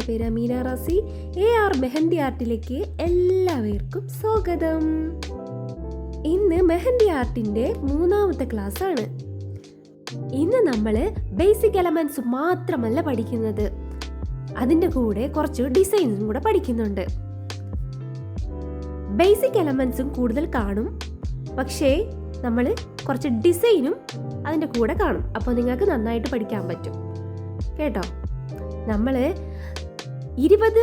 പേര് അമീന റാസി. AR മെഹന്തി ആർട്ടിലേക്ക് എല്ലാവർക്കും സ്വാഗതം. ഇന്ന് മെഹന്തി ആർട്ടിൻ്റെ 3ാമത്തെ ക്ലാസ് ആണ്. ഇന്ന് നമ്മൾ ബേസിക് എലമെന്റ്സ് മാത്രമല്ല പഠിക്കുന്നത്, അതിൻ്റെ കൂടെ കുറച്ച് ഡിസൈൻസും കൂടെ പഠിക്കുന്നുണ്ട്. ബേസിക് എലമെന്റ്സും കൂടുതൽ കാണും, പക്ഷേ നമ്മൾ കുറച്ച് ഡിസൈനും അതിൻ്റെ കൂടെ കാണും. അപ്പോൾ നിങ്ങൾക്ക് നന്നായിട്ട് പഠിക്കാൻ പറ്റും കേട്ടോ. നമ്മൾ 20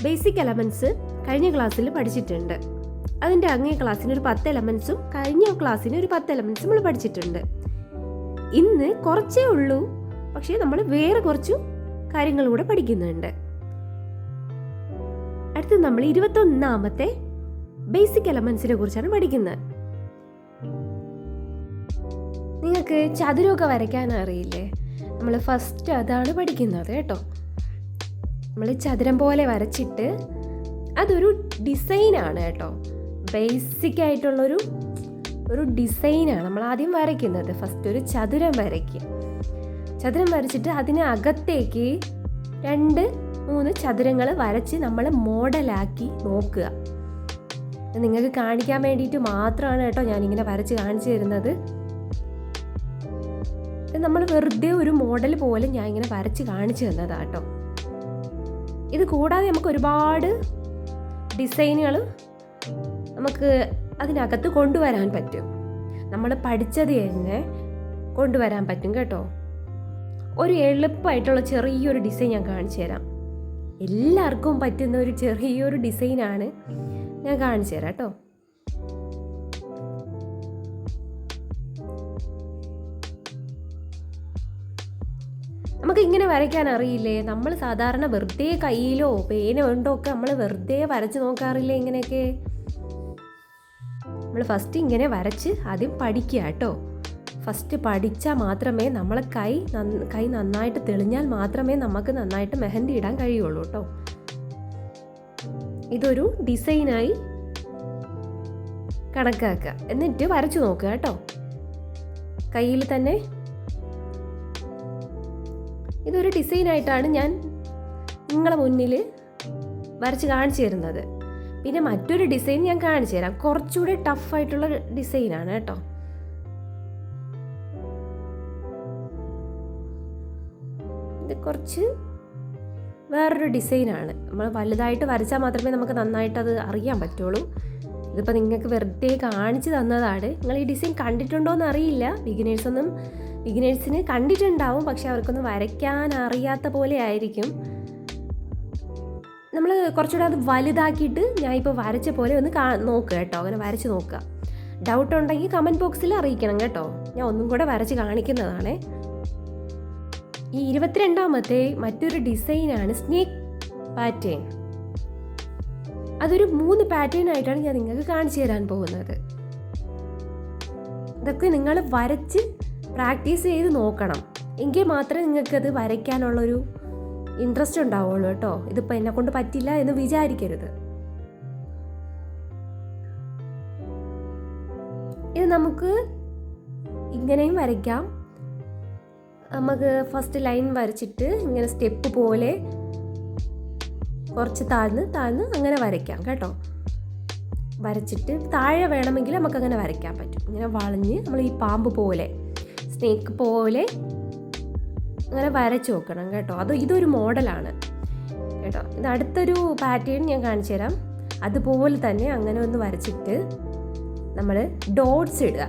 ബേസിക് എലമെന്റ്സ് കഴിഞ്ഞ ക്ലാസ്സിൽ പഠിച്ചിട്ടുണ്ട്. അതിൻ്റെ അങ്ങേ ക്ലാസ്സിന് ഒരു 10 എലമെന്റ്സും കഴിഞ്ഞ ക്ലാസ്സിന് ഒരു 10 എലമെന്റ്സും നമ്മൾ പഠിച്ചിട്ടുണ്ട്. ഇന്ന് കുറച്ചേ ഉള്ളൂ, പക്ഷേ നമ്മൾ വേറെ കുറച്ചു കാര്യങ്ങൾ കൂടെ പഠിക്കുന്നുണ്ട്. അടുത്ത് നമ്മൾ 21ാമത്തെ ബേസിക് എലമെന്റ്സിനെ കുറിച്ചാണ് പഠിക്കുന്നത്. നിങ്ങൾക്ക് ചതുരമൊക്കെ വരയ്ക്കാൻ അറിയില്ലേ? നമ്മൾ ഫസ്റ്റ് അതാണ് പഠിക്കുന്നത് കേട്ടോ. നമ്മൾ ചതുരം പോലെ വരച്ചിട്ട് അതൊരു ഡിസൈനാണ് കേട്ടോ. ബേസിക് ആയിട്ടുള്ളൊരു ഡിസൈനാണ് നമ്മൾ ആദ്യം വരയ്ക്കുന്നത്. ഫസ്റ്റ് ഒരു ചതുരം വരയ്ക്കുക. ചതുരം വരച്ചിട്ട് അതിനകത്തേക്ക് 2-3 ചതുരങ്ങൾ വരച്ച് നമ്മൾ മോഡലാക്കി നോക്കുക. നിങ്ങൾക്ക് കാണിക്കാൻ വേണ്ടിയിട്ട് മാത്രമാണ് കേട്ടോ ഞാനിങ്ങനെ വരച്ച് കാണിച്ചു തരുന്നത്. നമ്മൾ വെറുതെ ഒരു മോഡൽ പോലെ ഞാൻ ഇങ്ങനെ വരച്ച് കാണിച്ചു തന്നതാണ് കേട്ടോ. ഇത് കൂടാതെ നമുക്ക് ഒരുപാട് ഡിസൈനുകൾ നമുക്ക് അതിനകത്ത് കൊണ്ടുവരാൻ പറ്റും. നമ്മൾ പഠിച്ചത് തന്നെ കൊണ്ടുവരാൻ പറ്റും കേട്ടോ. ഒരു എളുപ്പമായിട്ടുള്ള ചെറിയൊരു ഡിസൈൻ ഞാൻ കാണിച്ചു തരാം. എല്ലാവർക്കും പറ്റുന്ന ഒരു ചെറിയൊരു ഡിസൈനാണ് ഞാൻ കാണിച്ചു തരാം കേട്ടോ. നമുക്ക് ഇങ്ങനെ വരയ്ക്കാൻ അറിയില്ലേ? നമ്മൾ സാധാരണ വെറുതെ കയ്യിലോ പേന കൊണ്ടോ ഒക്കെ നമ്മൾ വെറുതെ വരച്ച് നോക്കാറില്ലേ ഇങ്ങനെയൊക്കെ? നമ്മൾ ഫസ്റ്റ് ഇങ്ങനെ വരച്ച് ആദ്യം പഠിക്കുക കേട്ടോ. ഫസ്റ്റ് പഠിച്ചാൽ മാത്രമേ നമ്മളെ കൈ നന്നായിട്ട് തെളിഞ്ഞാൽ മാത്രമേ നമുക്ക് നന്നായിട്ട് മെഹന്തി ഇടാൻ കഴിയുള്ളൂ കേട്ടോ. ഇതൊരു ഡിസൈനായി കണക്കാക്കുക, എന്നിട്ട് വരച്ചു നോക്കുക കേട്ടോ കയ്യിൽ തന്നെ. ഇതൊരു ഡിസൈനായിട്ടാണ് ഞാൻ നിങ്ങളെ മുന്നിൽ വരച്ച് കാണിച്ചു തരുന്നത്. പിന്നെ മറ്റൊരു ഡിസൈൻ ഞാൻ കാണിച്ചു തരാം. കുറച്ചുകൂടെ ടഫായിട്ടുള്ള ഡിസൈനാണ് കേട്ടോ. ഇത് കുറച്ച് വേറൊരു ഡിസൈനാണ്. നമ്മൾ വലുതായിട്ട് വരച്ചാൽ മാത്രമേ നമുക്ക് നന്നായിട്ട് അത് അറിയാൻ പറ്റുള്ളൂ. ഇതിപ്പോൾ നിങ്ങൾക്ക് വെറുതെ കാണിച്ചു തന്നതാണ്. നിങ്ങൾ ഈ ഡിസൈൻ കണ്ടിട്ടുണ്ടോയെന്ന് അറിയില്ല. ബിഗിനേഴ്സിന് കണ്ടിട്ടുണ്ടാവും, പക്ഷെ അവർക്കൊന്നും വരയ്ക്കാൻ അറിയാത്ത പോലെ ആയിരിക്കും. നമ്മൾ കുറച്ചുകൂടെ അത് വലുതാക്കിയിട്ട് ഞാൻ ഇപ്പോൾ വരച്ച പോലെ ഒന്ന് നോക്കുക കേട്ടോ. അങ്ങനെ വരച്ച് നോക്കുക. ഡൗട്ട് ഉണ്ടെങ്കിൽ കമൻറ്റ് ബോക്സിൽ അറിയിക്കണം കേട്ടോ. ഞാൻ ഒന്നും കൂടെ വരച്ച് കാണിക്കുന്നതാണ്. ഈ 22ാമത്തെ മറ്റൊരു ഡിസൈനാണ് സ്നേക്ക് പാറ്റേൺ. അതൊരു 3 പാറ്റേൺ ആയിട്ടാണ് ഞാൻ നിങ്ങൾക്ക് കാണിച്ചു തരാൻ പോകുന്നത്. ഇതൊക്കെ നിങ്ങൾ വരച്ച് പ്രാക്ടീസ് ചെയ്ത് നോക്കണം, എങ്കിൽ മാത്രമേ നിങ്ങൾക്കത് വരയ്ക്കാനുള്ളൊരു ഇൻട്രസ്റ്റ് ഉണ്ടാവുള്ളൂ കേട്ടോ. ഇതിപ്പോൾ എന്നെ കൊണ്ട് പറ്റില്ല എന്ന് വിചാരിക്കരുത്. ഇത് നമുക്ക് ഇങ്ങനെയും വരയ്ക്കാം. നമുക്ക് ഫസ്റ്റ് ലൈൻ വരച്ചിട്ട് ഇങ്ങനെ സ്റ്റെപ്പ് പോലെ കുറച്ച് താഴ്ന്ന് അങ്ങനെ വരയ്ക്കാം കേട്ടോ. വരച്ചിട്ട് താഴെ വേണമെങ്കിൽ നമുക്കങ്ങനെ വരയ്ക്കാൻ പറ്റും. ഇങ്ങനെ വളഞ്ഞ് നമ്മൾ ഈ പാമ്പ് പോലെ സ്നേക്ക് പോലെ അങ്ങനെ വരച്ച് നോക്കണം കേട്ടോ. ഇതൊരു മോഡലാണ് കേട്ടോ. ഇത് അടുത്തൊരു പാറ്റേൺ ഞാൻ കാണിച്ചു തരാം. അതുപോലെ തന്നെ അങ്ങനെ ഒന്ന് വരച്ചിട്ട് നമ്മൾ ഡോട്ട്സ് ഇടുക.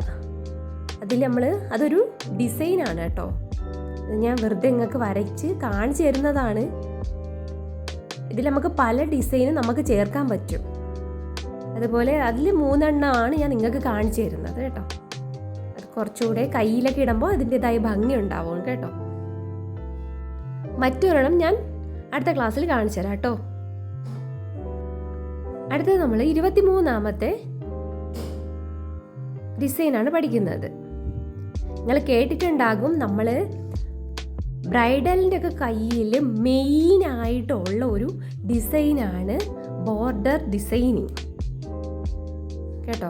അതൊരു ഡിസൈനാണ് കേട്ടോ. ഞാൻ വെറുതെ നിങ്ങൾക്ക് വരച്ച് കാണിച്ചു തരുന്നതാണ്. ഇതിൽ നമുക്ക് പല ഡിസൈനും നമുക്ക് ചേർക്കാൻ പറ്റും. അതുപോലെ അതിൽ 3 എണ്ണമാണ് ഞാൻ നിങ്ങൾക്ക് കാണിച്ചു തരുന്നത് കേട്ടോ. അത് കുറച്ചുകൂടെ കയ്യിലൊക്കെ ഇടുമ്പോൾ അതിൻ്റെതായ ഭംഗി ഉണ്ടാവും കേട്ടോ. മറ്റൊരെണ്ണം ഞാൻ അടുത്ത ക്ലാസ്സിൽ കാണിച്ചു തരാം കേട്ടോ. അടുത്തത് നമ്മൾ 23ാമത്തെ ഡിസൈനാണ് പഠിക്കുന്നത്. നിങ്ങൾ കേട്ടിട്ടുണ്ടാകും, നമ്മൾ ബ്രൈഡലിൻ്റെ ഒക്കെ കയ്യിൽ മെയിനായിട്ടുള്ള ഒരു ഡിസൈനാണ് ബോർഡർ ഡിസൈനിങ് കേട്ടോ.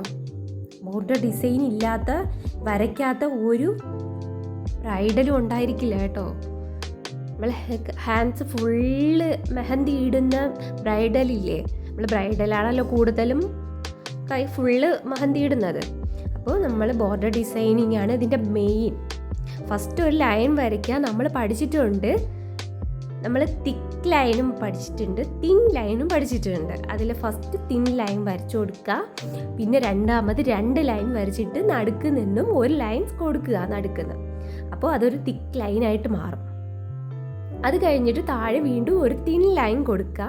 ബോർഡർ ഡിസൈൻ വരയ്ക്കാത്ത ഒരു ബ്രൈഡലും ഉണ്ടായിരിക്കില്ല കേട്ടോ. നമ്മൾ ഹാൻഡ്സ് ഫുള്ള് മെഹന്തി ഇടുന്ന ബ്രൈഡലില്ലേ, നമ്മൾ ബ്രൈഡലാണല്ലോ കൂടുതലും കൈ ഫുള്ള് മെഹന്തി ഇടുന്നത്. അപ്പോൾ നമ്മൾ ബോർഡർ ഡിസൈനിങ് ആണ് ഇതിൻ്റെ മെയിൻ. ഫസ്റ്റ് ഒരു ലൈൻ വരയ്ക്കുക. നമ്മൾ പഠിച്ചിട്ടുണ്ട്, നമ്മൾ തിക്ക് ലൈനും പഠിച്ചിട്ടുണ്ട്, തിൻ ലൈനും പഠിച്ചിട്ടുണ്ട്. അതിൽ ഫസ്റ്റ് തിൻ ലൈൻ വരച്ചു കൊടുക്കുക, പിന്നെ രണ്ടാമത് 2 ലൈൻ വരച്ചിട്ട് നടുക്ക് നിന്നും ഒരു ലൈൻ കൊടുക്കുക നടുക്കുന്ന്. അപ്പോൾ അതൊരു തിക്ക് ലൈനായിട്ട് മാറും. അത് കഴിഞ്ഞിട്ട് താഴെ വീണ്ടും ഒരു തിൻ ലൈൻ കൊടുക്കുക,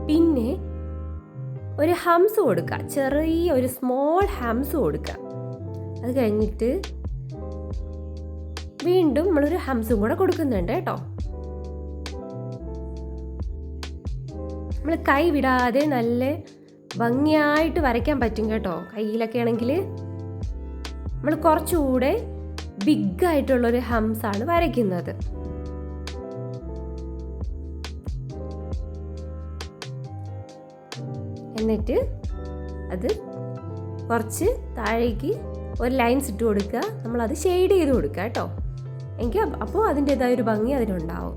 പിന്നെ ഒരു ഹംസ് കൊടുക്കുക, ചെറിയ ഒരു സ്മോൾ ഹംസ് കൊടുക്കുക. അത് കഴിഞ്ഞിട്ട് വീണ്ടും നമ്മളൊരു ഹംസും കൂടെ കൊടുക്കുന്നുണ്ട് കേട്ടോ. നമ്മൾ കൈ വിടാതെ നല്ല ഭംഗിയായിട്ട് വരയ്ക്കാൻ പറ്റും കേട്ടോ. കയ്യിലൊക്കെ ആണെങ്കിൽ നമ്മൾ കുറച്ചുകൂടെ ബിഗായിട്ടുള്ളൊരു ഹംസാണ് വരയ്ക്കുന്നത്. എന്നിട്ട് അത് കുറച്ച് താഴേക്ക് ഒരു ലൈൻസ് ഇട്ട് കൊടുക്കുക. നമ്മളത് ഷെയ്ഡ് ചെയ്ത് കൊടുക്കുക കേട്ടോ. അപ്പോൾ അതിൻ്റേതായ ഒരു ഭംഗി അതിനുണ്ടാവും.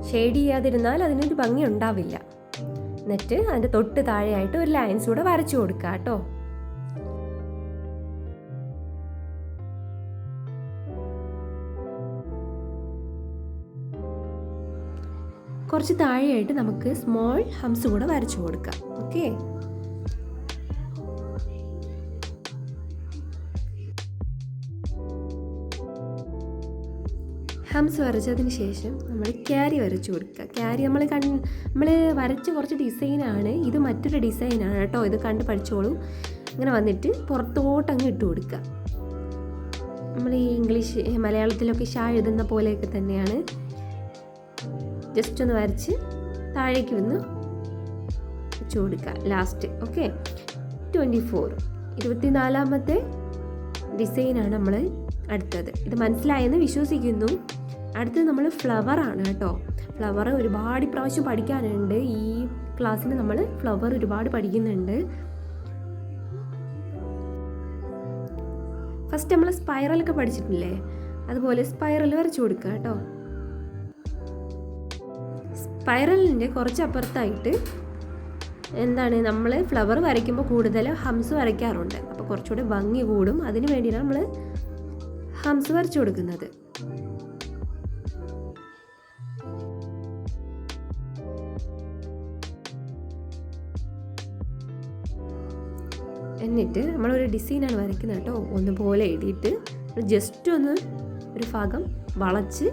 ഷെയ്ഡ് ചെയ്യാതിരുന്നാൽ അതിനൊരു ഭംഗി ഉണ്ടാവില്ല. എന്നിട്ട് അതിൻ്റെ തൊട്ട് താഴെയായിട്ട് ഒരു ലൈൻസ് കൂടെ വരച്ചു കൊടുക്കുക കേട്ടോ. കുറച്ച് താഴെയായിട്ട് നമുക്ക് സ്മോൾ ഹംസ് കൂടെ വരച്ചു കൊടുക്കാം. ഓക്കെ, ഹംസ് വരച്ചതിന് ശേഷം നമ്മൾ ക്യാരി വരച്ചു കൊടുക്കുക. ക്യാരി നമ്മൾ വരച്ച കുറച്ച് ഡിസൈനാണ്, ഇത് മറ്റൊരു ഡിസൈനാണ് കേട്ടോ. ഇത് കണ്ട് പഠിച്ചോളൂ. ഇങ്ങനെ വന്നിട്ട് പുറത്തോട്ട് അങ്ങ് ഇട്ട് കൊടുക്കുക. നമ്മൾ ഈ ഇംഗ്ലീഷ് മലയാളത്തിലൊക്കെ ഷാ എഴുതുന്ന പോലെയൊക്കെ തന്നെയാണ്. ജസ്റ്റ് ഒന്ന് വരച്ച് താഴേക്ക് വന്ന് വെച്ച് കൊടുക്കുക ലാസ്റ്റ്. ഓക്കെ, 24ാമത്തെ ഡിസൈനാണ് നമ്മൾ അടുത്തത്. ഇത് മനസ്സിലായെന്ന് വിശ്വസിക്കുന്നു. അടുത്തത് നമ്മൾ ഫ്ലവർ ആണ് കേട്ടോ. ഫ്ലവർ ഒരുപാട് പ്രാവശ്യം പഠിക്കാനുണ്ട്. ഈ ക്ലാസ്സിൽ നമ്മൾ ഫ്ലവർ ഒരുപാട് പഠിക്കുന്നുണ്ട്. ഫസ്റ്റ് നമ്മൾ സ്പൈറലൊക്കെ പഠിച്ചിട്ടില്ലേ, അതുപോലെ സ്പൈറൽ വരച്ചു കൊടുക്കുക കേട്ടോ. സ്പൈറലിൻ്റെ കുറച്ച് അപ്പുറത്തായിട്ട് എന്താണ്, നമ്മൾ ഫ്ലവർ വരയ്ക്കുമ്പോൾ കൂടുതൽ ഹംസ് വരയ്ക്കാറുണ്ട്. അപ്പോൾ കുറച്ചുകൂടെ ഭംഗി കൂടും. അതിന് വേണ്ടിയാണ് നമ്മൾ ഹംസ് വരച്ചു കൊടുക്കുന്നത്. എന്നിട്ട് നമ്മളൊരു ഡിസൈനാണ് വരയ്ക്കുന്നത് കേട്ടോ. ഒന്നുപോലെ എഴുതിയിട്ട് ജസ്റ്റ് ഒന്ന് ഒരു ഭാഗം വളച്ച്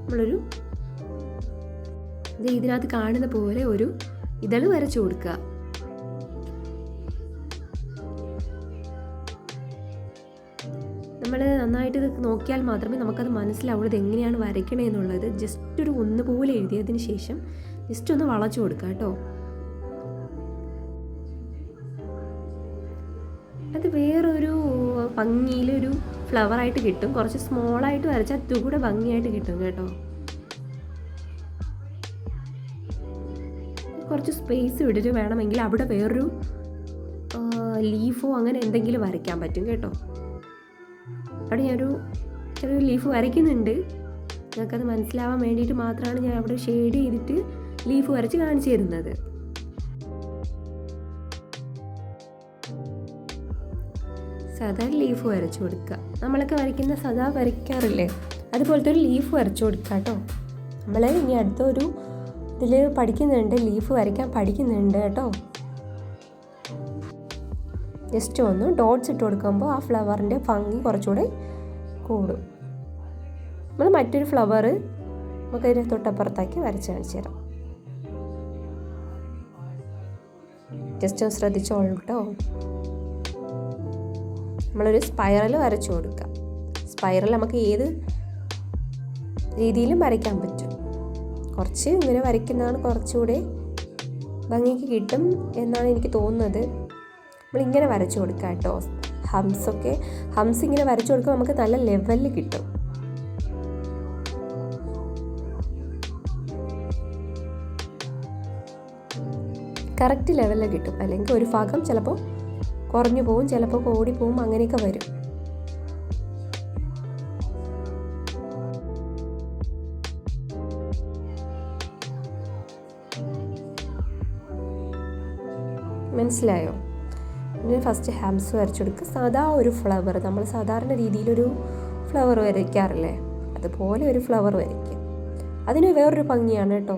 നമ്മളൊരു ഇതിനകത്ത് കാണുന്ന പോലെ ഒരു ഇതൾ വരച്ചു കൊടുക്കുക. നമ്മൾ നന്നായിട്ട് ഇത് നോക്കിയാൽ മാത്രമേ നമുക്കത് മനസ്സിലാവുള്ളൂ ഇത് എങ്ങനെയാണ് വരയ്ക്കണേ എന്നുള്ളത്. ജസ്റ്റ് ഒരു ഒന്നുപോലെ എഴുതിയതിന് ശേഷം ജസ്റ്റ് ഒന്ന് വളച്ചു കൊടുക്കുക കേട്ടോ. അത് വേറൊരു ഭംഗിയിലൊരു ഫ്ലവറായിട്ട് കിട്ടും. കുറച്ച് സ്മോളായിട്ട് വരച്ചാൽ അതുകൂടെ ഭംഗിയായിട്ട് കിട്ടും കേട്ടോ. കുറച്ച് സ്പേസ് വിട്ടിട്ട് വേണമെങ്കിൽ അവിടെ വേറൊരു ലീഫോ അങ്ങനെ എന്തെങ്കിലും വരയ്ക്കാൻ പറ്റും കേട്ടോ. അവിടെ ഞാനൊരു ചെറിയൊരു ലീഫ് വരയ്ക്കുന്നുണ്ട്. നിങ്ങൾക്കത് മനസ്സിലാവാൻ വേണ്ടിയിട്ട് മാത്രമാണ് ഞാൻ അവിടെ ഷെയ്ഡ് ചെയ്തിട്ട് ലീഫ് വരച്ച് കാണിച്ചു തരുന്നത്. സാധാ ലീഫ് വരച്ചു കൊടുക്കുക. നമ്മളൊക്കെ വരയ്ക്കുന്ന സാധാ വരയ്ക്കാറില്ലേ, അതുപോലത്തെ ഒരു ലീഫ് വരച്ചു കൊടുക്കുക കേട്ടോ. നമ്മൾ ഇനി അടുത്തൊരു ഇതിൽ പഠിക്കുന്നുണ്ട്, ലീഫ് വരയ്ക്കാൻ പഠിക്കുന്നുണ്ട് കേട്ടോ. ജസ്റ്റ് ഒന്ന് ഡോട്ട്സ് ഇട്ട് കൊടുക്കുമ്പോൾ ആ ഫ്ലവറിൻ്റെ ഭംഗി കുറച്ചുകൂടെ കൂടും. നമ്മൾ മറ്റൊരു ഫ്ലവർ നമുക്കതിന് തൊട്ടപ്പുറത്താക്കി വരച്ച് കാണിച്ചു തരാം. ജസ്റ്റ് ഒന്ന് ശ്രദ്ധിച്ചോളൂ കേട്ടോ. നമ്മളൊരു സ്പൈറൽ വരച്ചു കൊടുക്കുക. സ്പൈറൽ നമുക്ക് ഏത് രീതിയിലും വരയ്ക്കാൻ പറ്റും. കുറച്ച് ഇങ്ങനെ വരയ്ക്കുന്നതാണ് കുറച്ചുകൂടെ ഭംഗിക്ക് കിട്ടും എന്നാണ് എനിക്ക് തോന്നുന്നത്. നമ്മളിങ്ങനെ വരച്ചു കൊടുക്കുക കേട്ടോ. ഹംസ് ഇങ്ങനെ വരച്ചു കൊടുക്കുമ്പോൾ നമുക്ക് നല്ല ലെവലിൽ കിട്ടും. കറക്റ്റ് ലെവലിൽ കിട്ടും. അല്ലെങ്കിൽ ഒരു ഭാഗം ചിലപ്പോൾ കുറഞ്ഞു പോവും, ചിലപ്പോൾ കൂടിപ്പോവും, അങ്ങനെയൊക്കെ വരും. മനസ്സിലായോ? പിന്നെ ഫസ്റ്റ് ഹാംസ് വരച്ചു കൊടുക്കുക. സാധാ ഒരു ഫ്ലവർ, നമ്മൾ സാധാരണ രീതിയിലൊരു ഫ്ലവർ വരയ്ക്കാറില്ലേ, അതുപോലെ ഒരു ഫ്ലവർ വരയ്ക്കുക. അതിന് വേറൊരു ഭംഗിയാണ് കേട്ടോ.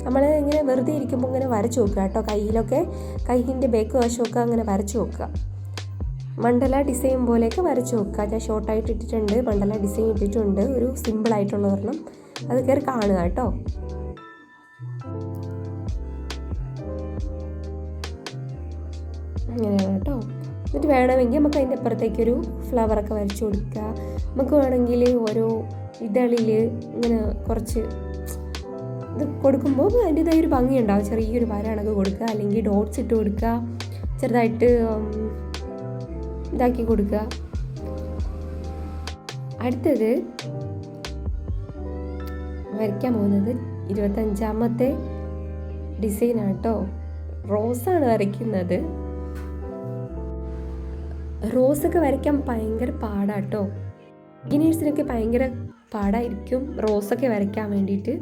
നമ്മൾ ഇങ്ങനെ വെറുതെ ഇരിക്കുമ്പോൾ ഇങ്ങനെ വരച്ചു നോക്കുക കേട്ടോ. കയ്യിലൊക്കെ കയ്യിൻ്റെ ബേക്ക് വശമൊക്കെ അങ്ങനെ വരച്ചു നോക്കുക. മണ്ഡല ഡിസൈൻ പോലെയൊക്കെ വരച്ചു നോക്കുക. ഞാൻ ഷോർട്ടായിട്ട് ഇട്ടിട്ടുണ്ട്, മണ്ഡല ഡിസൈൻ ഇട്ടിട്ടുണ്ട്, ഒരു സിമ്പിളായിട്ടുള്ള ഒരെണ്ണം. അത് കയറി കാണുക കേട്ടോ. അങ്ങനെയാണ് കേട്ടോ. എന്നിട്ട് വേണമെങ്കിൽ നമുക്ക് അതിൻ്റെ അപ്പുറത്തേക്കൊരു ഫ്ലവറൊക്കെ വരച്ചു കൊടുക്കുക. നമുക്ക് വേണമെങ്കിൽ ഓരോ ഇതളിൽ ഇങ്ങനെ കുറച്ച് ഇത് കൊടുക്കുമ്പോൾ അതിൻ്റെതായ ഒരു ഭംഗി ഉണ്ടാവും. ചെറിയൊരു വരണൊക്കെ കൊടുക്കുക, അല്ലെങ്കിൽ ഡോട്ട്സ് ഇട്ട് കൊടുക്കുക, ചെറുതായിട്ട് ഇതാക്കി കൊടുക്കുക. അടുത്തത് വരയ്ക്കാൻ പോകുന്നത് 25ാമത്തെ ഡിസൈനാണ് കേട്ടോ. റോസാണ് വരയ്ക്കുന്നത്. റോസൊക്കെ വരയ്ക്കാൻ ഭയങ്കര പാടാട്ടോ. ബിഗിനേഴ്സിനൊക്കെ ഭയങ്കര പാടായിരിക്കും റോസൊക്കെ വരയ്ക്കാൻ വേണ്ടിയിട്ട്.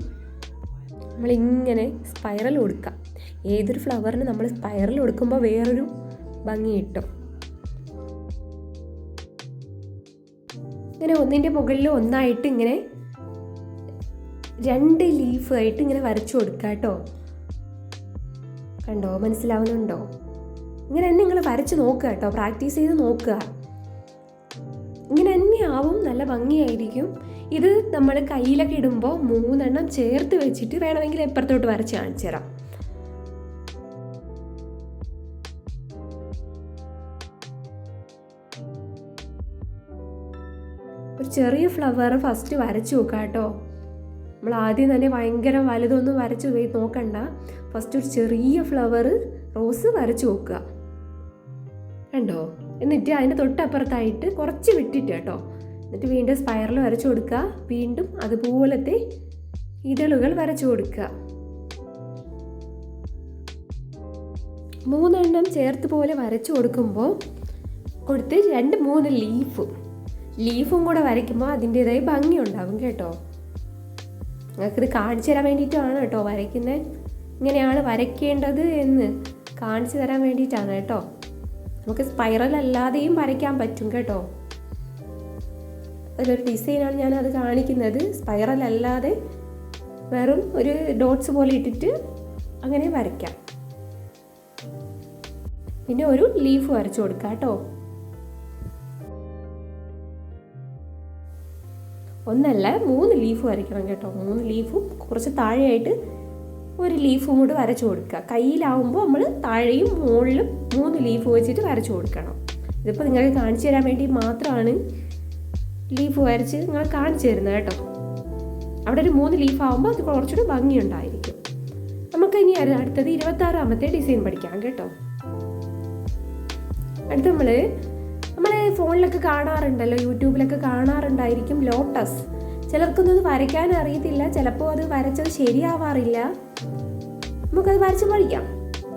നമ്മളിങ്ങനെ സ്പൈറൽ കൊടുക്കാം. ഏതൊരു ഫ്ലവറിന് നമ്മൾ സ്പൈറൽ കൊടുക്കുമ്പോൾ വേറൊരു ഭംഗി കിട്ടും. ഇങ്ങനെ ഒന്നിൻ്റെ മുകളിൽ ഒന്നായിട്ട് ഇങ്ങനെ 2 ലീഫായിട്ട് ഇങ്ങനെ വരച്ചു കൊടുക്കുക കേട്ടോ. കണ്ടോ, മനസ്സിലാവുന്നുണ്ടോ? ഇങ്ങനെ തന്നെ നിങ്ങൾ വരച്ച് നോക്കുക കേട്ടോ, പ്രാക്ടീസ് ചെയ്ത് നോക്കുക. ഇങ്ങനെ തന്നെ ആവും, നല്ല ഭംഗിയായിരിക്കും. ഇത് നമ്മൾ കയ്യിലൊക്കെ ഇടുമ്പോൾ 3 എണ്ണം ചേർത്ത് വെച്ചിട്ട് വേണമെങ്കിൽ എപ്പുറത്തോട്ട് വരച്ച് കാണിച്ചു തരാം. ഒരു ചെറിയ ഫ്ലവർ ഫസ്റ്റ് വരച്ചു നോക്കുക കേട്ടോ. നമ്മൾ ആദ്യം തന്നെ ഭയങ്കര വലുതൊന്നും വരച്ച് നോക്കണ്ട. ഫസ്റ്റ് ഒരു ചെറിയ ഫ്ലവർ റോസ് വരച്ചു നോക്കുക. കണ്ടോ? എന്നിട്ട് അതിൻ്റെ തൊട്ടപ്പുറത്തായിട്ട് കുറച്ച് വിട്ടിട്ട് കേട്ടോ. എന്നിട്ട് വീണ്ടും സ്പൈറൽ വരച്ചു കൊടുക്കുക. വീണ്ടും അതുപോലത്തെ ഇതളുകൾ വരച്ചു കൊടുക്കുക. 3 എണ്ണം ചേർത്ത് പോലെ വരച്ചു കൊടുക്കുമ്പോൾ കൊടുത്ത് 2-3 ലീഫും കൂടെ വരയ്ക്കുമ്പോൾ അതിൻ്റെതായ ഭംഗി ഉണ്ടാകും കേട്ടോ. നിങ്ങൾക്കിത് കാണിച്ചു തരാൻ വേണ്ടിയിട്ടാണ് കേട്ടോ വരയ്ക്കുന്നത്. ഇങ്ങനെയാണ് വരയ്ക്കേണ്ടത് എന്ന് കാണിച്ചു തരാൻ വേണ്ടിയിട്ടാണ് കേട്ടോ. നമുക്ക് സ്പൈറൽ അല്ലാതെയും വരയ്ക്കാൻ പറ്റും കേട്ടോ. അതിലൊരു ഡിസൈനാണ് ഞാനത് കാണിക്കുന്നത്. സ്പൈറൽ അല്ലാതെ വെറും ഒരു ഡോട്ട്സ് പോലെ ഇട്ടിട്ട് അങ്ങനെ വരയ്ക്കാം. പിന്നെ ഒരു ലീഫ് വരച്ചു കൊടുക്കാം കേട്ടോ. 1 അല്ല 3 ലീഫ് വരയ്ക്കണം കേട്ടോ. 3 ലീഫും കുറച്ച് താഴെയായിട്ട് ഒരു ലീഫും കൂടി വരച്ചു കൊടുക്കുക. കയ്യിലാവുമ്പോൾ നമ്മൾ താഴെയും മുകളിലും 3 ലീഫ് വെച്ചിട്ട് വരച്ചു കൊടുക്കണം. ഇതിപ്പോൾ നിങ്ങൾക്ക് കാണിച്ചു തരാൻ വേണ്ടി മാത്രമാണ് ലീഫ് വരച്ച് നിങ്ങൾ കാണിച്ചു തരുന്നത് കേട്ടോ. അവിടെ ഒരു 3 ലീഫ് ആകുമ്പോൾ അത് കുറച്ചുകൂടി ഭംഗിയുണ്ടായിരിക്കും. നമുക്ക് ഇനി അടുത്തത് 26ാമത്തെ ഡിസൈൻ പഠിക്കാം കേട്ടോ. അടുത്ത് നമ്മൾ ഫോണിലൊക്കെ കാണാറുണ്ടല്ലോ, യൂട്യൂബിലൊക്കെ കാണാറുണ്ടായിരിക്കും ലോട്ടസ്. ചിലർക്കൊന്നും അത് വരയ്ക്കാൻ അറിയത്തില്ല, ചിലപ്പോൾ അത് വരച്ചത് ശരിയാവാറില്ല. നമുക്കത് വരച്ച് പഠിക്കാം.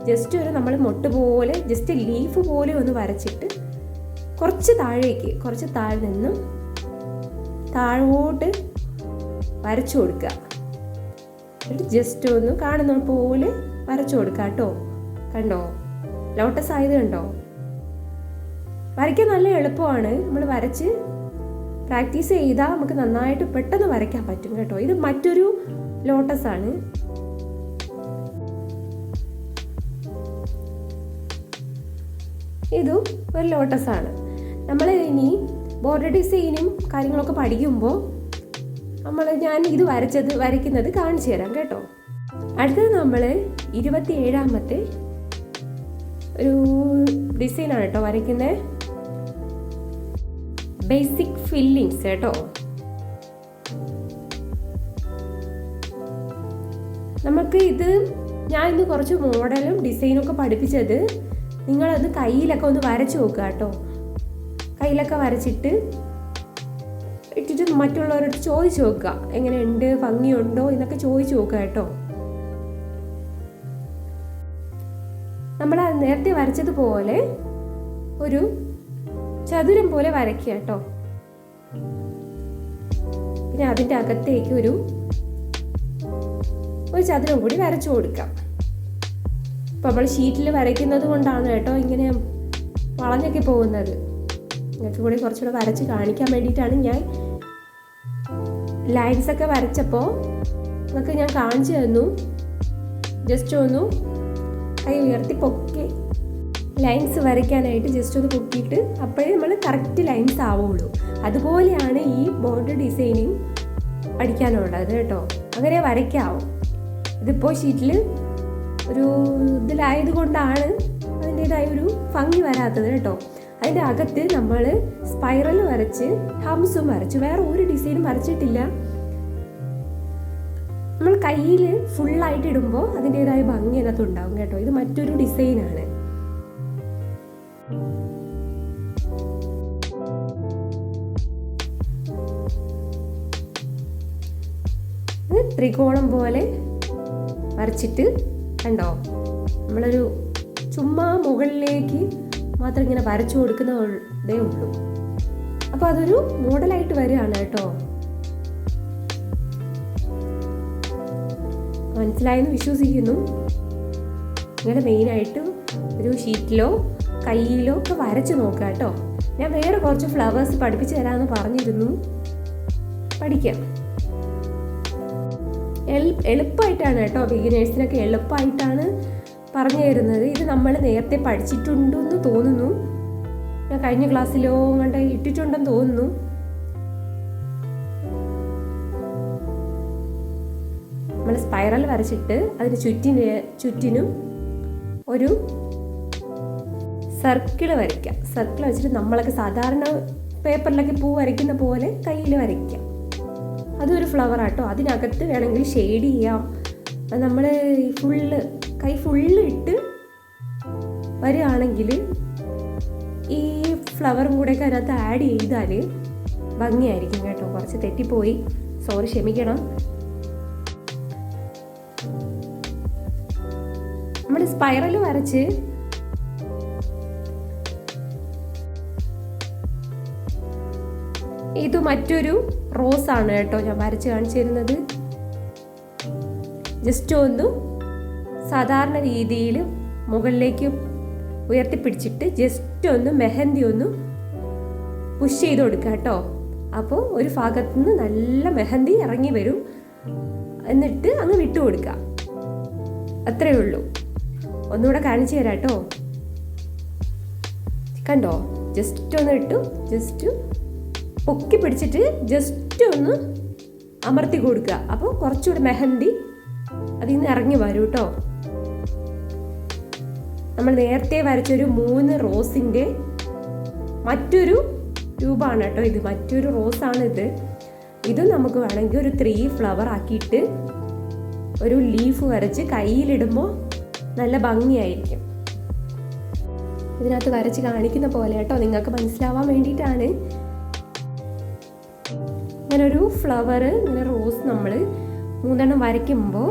ജസ്റ്റ് ഒരു നമ്മൾ മൊട്ട് പോലെ ജസ്റ്റ് ലീഫ് പോലെ ഒന്ന് വരച്ചിട്ട് കുറച്ച് താഴെ നിന്നും താഴോട്ട് വരച്ചു കൊടുക്കുക. ജസ്റ്റ് ഒന്ന് കാണുന്ന പോലെ വരച്ചു കൊടുക്കുക കേട്ടോ. കണ്ടോ, ലോട്ടസ് ആയത് കണ്ടോ? വരയ്ക്കാൻ നല്ല എളുപ്പമാണ്. നമ്മൾ വരച്ച് പ്രാക്ടീസ് ചെയ്താൽ നമുക്ക് നന്നായിട്ട് പെട്ടെന്ന് വരയ്ക്കാൻ പറ്റും കേട്ടോ. ഇത് മറ്റൊരു ലോട്ടസ് ആണ്. ഇതും ഒരു ലോട്ടസ് ആണ്. നമ്മൾ ഇനി ബോർഡർ ഡിസൈനും കാര്യങ്ങളൊക്കെ പഠിക്കുമ്പോൾ ഞാൻ ഇത് വരയ്ക്കുന്നത് കാണിച്ചു തരാം കേട്ടോ. അടുത്തത് നമ്മൾ 27ാമത്തെ ഒരു ഡിസൈനാണ് കേട്ടോ വരയ്ക്കുന്നത്. ബേസിക് ഫില്ലിങ്സ് കേട്ടോ. നമുക്ക് ഞാൻ ഇന്ന് കുറച്ച് മോഡലും ഡിസൈനും ഒക്കെ പഠിപ്പിച്ചത് നിങ്ങളത് കയ്യിലൊക്കെ ഒന്ന് വരച്ചു നോക്കുക കേട്ടോ. കയ്യിലൊക്കെ വരച്ചിട്ട് ഇട്ടിട്ട് മറ്റുള്ളവരോട് ചോദിച്ചു നോക്കുക, എങ്ങനെയുണ്ട്, ഭംഗിയുണ്ടോ എന്നൊക്കെ ചോദിച്ചു നോക്കുക കേട്ടോ. നമ്മൾ നേരത്തെ വരച്ചതുപോലെ ഒരു ചതുരം പോലെ വരയ്ക്കുക കേട്ടോ. പിന്നെ അതിൻ്റെ അകത്തേക്ക് ഒരു ചതുരം കൂടി വരച്ചു കൊടുക്കാം. ഇപ്പോൾ നമ്മൾ ഷീറ്റിൽ വരയ്ക്കുന്നത് കൊണ്ടാണ് കേട്ടോ ഇങ്ങനെ വളഞ്ഞൊക്കെ പോകുന്നത്. നിങ്ങൾക്ക് കൂടി കുറച്ചുകൂടെ വരച്ച് കാണിക്കാൻ വേണ്ടിയിട്ടാണ് ഞാൻ ലൈൻസൊക്കെ വരച്ചപ്പോൾ നിങ്ങൾക്ക് ഞാൻ കാണിച്ചു തന്നു. ജസ്റ്റ് ഒന്ന് കൈ ഉയർത്തി പൊക്കി ലൈൻസ് വരയ്ക്കാനായിട്ട് ജസ്റ്റ് ഒന്ന് പൊക്കിയിട്ട് അപ്പോഴേ നമ്മൾ കറക്റ്റ് ലൈൻസ് ആവുള്ളൂ. അതുപോലെയാണ് ഈ ബോർഡ് ഡിസൈനിങ് പഠിക്കാനുള്ളത് കേട്ടോ. അങ്ങനെ വരയ്ക്കാവും. ഇതിപ്പോൾ ഷീറ്റിൽ ഒരു ഇതിലായത് കൊണ്ടാണ് അതിൻ്റേതായ ഒരു ഭംഗി വരാത്തത് കേട്ടോ. അതിൻ്റെ അകത്ത് നമ്മൾ സ്പൈറൽ വരച്ച് ഹംസും വരച്ച് വേറെ ഒരു ഡിസൈനും വരച്ചിട്ടില്ല. നമ്മൾ കയ്യിൽ ഫുള്ളായിട്ട് ഇടുമ്പോൾ അതിൻ്റേതായ ഭംഗി അതിനകത്ത് ഉണ്ടാവും കേട്ടോ. ഇത് മറ്റൊരു ഡിസൈനാണ്. ത്രികോണം പോലെ വരച്ചിട്ട് കണ്ടോ, നമ്മളൊരു ചുമ്മാ മുകളിലേക്ക് മാത്രം ഇങ്ങനെ വരച്ചു കൊടുക്കുന്നതേ ഉള്ളൂ. അപ്പോൾ അതൊരു മോഡലായിട്ട് വരികയാണ് കേട്ടോ. മനസ്സിലായെന്ന് വിശ്വസിക്കുന്നു. ഇങ്ങനെ മെയിനായിട്ട് ഒരു ഷീറ്റിലോ കയ്യിലോ ഒക്കെ വരച്ച് നോക്കുക കേട്ടോ. ഞാൻ വേറെ കുറച്ച് ഫ്ലവേഴ്സ് പഠിപ്പിച്ച് തരാമെന്ന് പറഞ്ഞിരുന്നു. പഠിക്കാം. എളുപ്പമായിട്ടാണ് കേട്ടോ. ബിഗിനേഴ്സിനൊക്കെ എളുപ്പമായിട്ടാണ് പറഞ്ഞു തരുന്നത്. ഇത് നമ്മൾ നേരത്തെ പഠിച്ചിട്ടുണ്ടെന്ന് തോന്നുന്നു. ഞാൻ കഴിഞ്ഞ ക്ലാസ്സിലോ കണ്ട് ഇട്ടിട്ടുണ്ടെന്ന് തോന്നുന്നു. നമ്മൾ സ്പൈറൽ വരച്ചിട്ട് അതിന് ചുറ്റിനും ഒരു സർക്കിൾ വരയ്ക്കാം. സർക്കിൾ വെച്ചിട്ട് നമ്മളൊക്കെ സാധാരണ പേപ്പറിലൊക്കെ പൂ വരയ്ക്കുന്ന പോലെ കയ്യിൽ വരയ്ക്കാം. അതൊരു ഫ്ലവർ ആട്ടോ. അതിനകത്ത് വേണമെങ്കിൽ ഷെയ്ഡ് ചെയ്യാം. നമ്മൾ കൈ ഫുള്ള് ഇട്ട് വരികയാണെങ്കിൽ ഈ ഫ്ലവറും കൂടെയൊക്കെ അതിനകത്ത് ആഡ് ചെയ്താൽ ഭംഗിയായിരിക്കും കേട്ടോ. കുറച്ച് തെറ്റിപ്പോയി, സോറി, ക്ഷമിക്കണം. നമ്മൾ സ്പൈറൽ വരച്ച് ഇത് മറ്റൊരു റോസ് ആണ് കേട്ടോ ഞാൻ വരച്ച് കാണിച്ചു തരുന്നത്. ജസ്റ്റ് ഒന്ന് സാധാരണ രീതിയിൽ മുകളിലേക്ക് ഉയർത്തിപ്പിടിച്ചിട്ട് ജസ്റ്റ് ഒന്ന് മെഹന്തി ഒന്ന് പുഷ് ചെയ്ത് കൊടുക്കുക കേട്ടോ. അപ്പോൾ ഒരു ഭാഗത്തു നിന്ന് നല്ല മെഹന്തി ഇറങ്ങി വരും. എന്നിട്ട് അങ്ങ് വിട്ടു കൊടുക്കുക. അത്രയേ ഉള്ളൂ. ഒന്നുകൂടെ കാണിച്ചു തരാം കേട്ടോ. കണ്ടോ, ജസ്റ്റ് ഒന്ന് ഇട്ടു, ജസ്റ്റ് പൊക്കി പിടിച്ചിട്ട് ജസ്റ്റ് ഒന്ന് അമർത്തി കൊടുക്കുക. അപ്പോൾ കുറച്ചുകൂടി മെഹന്തി അതിൽ നിന്ന് ഇറങ്ങി വരും കേട്ടോ. നമ്മൾ നേരത്തെ വരച്ചൊരു 3 റോസിൻ്റെ മറ്റൊരു രൂപമാണ് കേട്ടോ ഇത്. മറ്റൊരു റോസാണ് ഇത്. ഇത് നമുക്ക് വേണമെങ്കിൽ ഒരു 3 ഫ്ലവർ ആക്കിയിട്ട് ഒരു ലീഫ് വരച്ച് കയ്യിലിടുമ്പോൾ നല്ല ഭംഗിയായിരിക്കും. ഇതിനകത്ത് വരച്ച് കാണിക്കുന്ന പോലെ കേട്ടോ, നിങ്ങൾക്ക് മനസ്സിലാവാൻ വേണ്ടിയിട്ടാണ്. ഇങ്ങനെ ഒരു ഫ്ലവർ, ഇങ്ങനെ റോസ് നമ്മൾ 3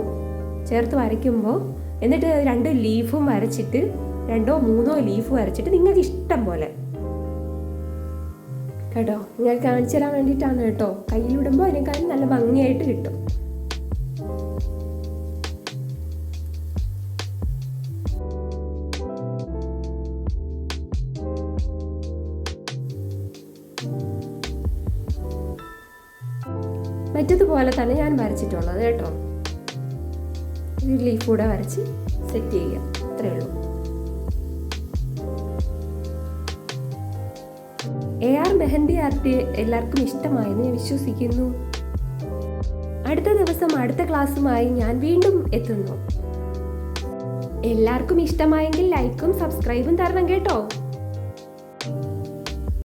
ചേർത്ത് വരയ്ക്കുമ്പോൾ എന്നിട്ട് 2 ലീഫും വരച്ചിട്ട് 2 or 3 ലീഫ് വരച്ചിട്ട് നിങ്ങൾക്ക് ഇഷ്ടം പോലെ കേട്ടോ. നിങ്ങൾക്ക് കാണിച്ചു തരാൻ വേണ്ടിയിട്ടാണ് കേട്ടോ. കയ്യിലിടുമ്പോൾ അതിനേക്കാളും നല്ല ഭംഗിയായിട്ട് കിട്ടും. മറ്റതുപോലെ തന്നെ ഞാൻ വരച്ചിട്ടുള്ളത് കേട്ടോ. ഒരു ലീഫ് കൂടെ വരച്ച് സെറ്റ് ചെയ്യുക. അത്രയേ ഉള്ളൂ. AR മെഹന്തി ആർട്ട് എല്ലാവർക്കും ഇഷ്ടമായെന്ന് ഞാൻ വിശ്വസിക്കുന്നു. അടുത്ത ദിവസം അടുത്ത ക്ലാസ്സുമായി ഞാൻ വീണ്ടും എത്തുന്നു. എല്ലാവർക്കും ഇഷ്ടമായെങ്കിൽ ലൈക്കും സബ്സ്ക്രൈബും തരണം കേട്ടോ.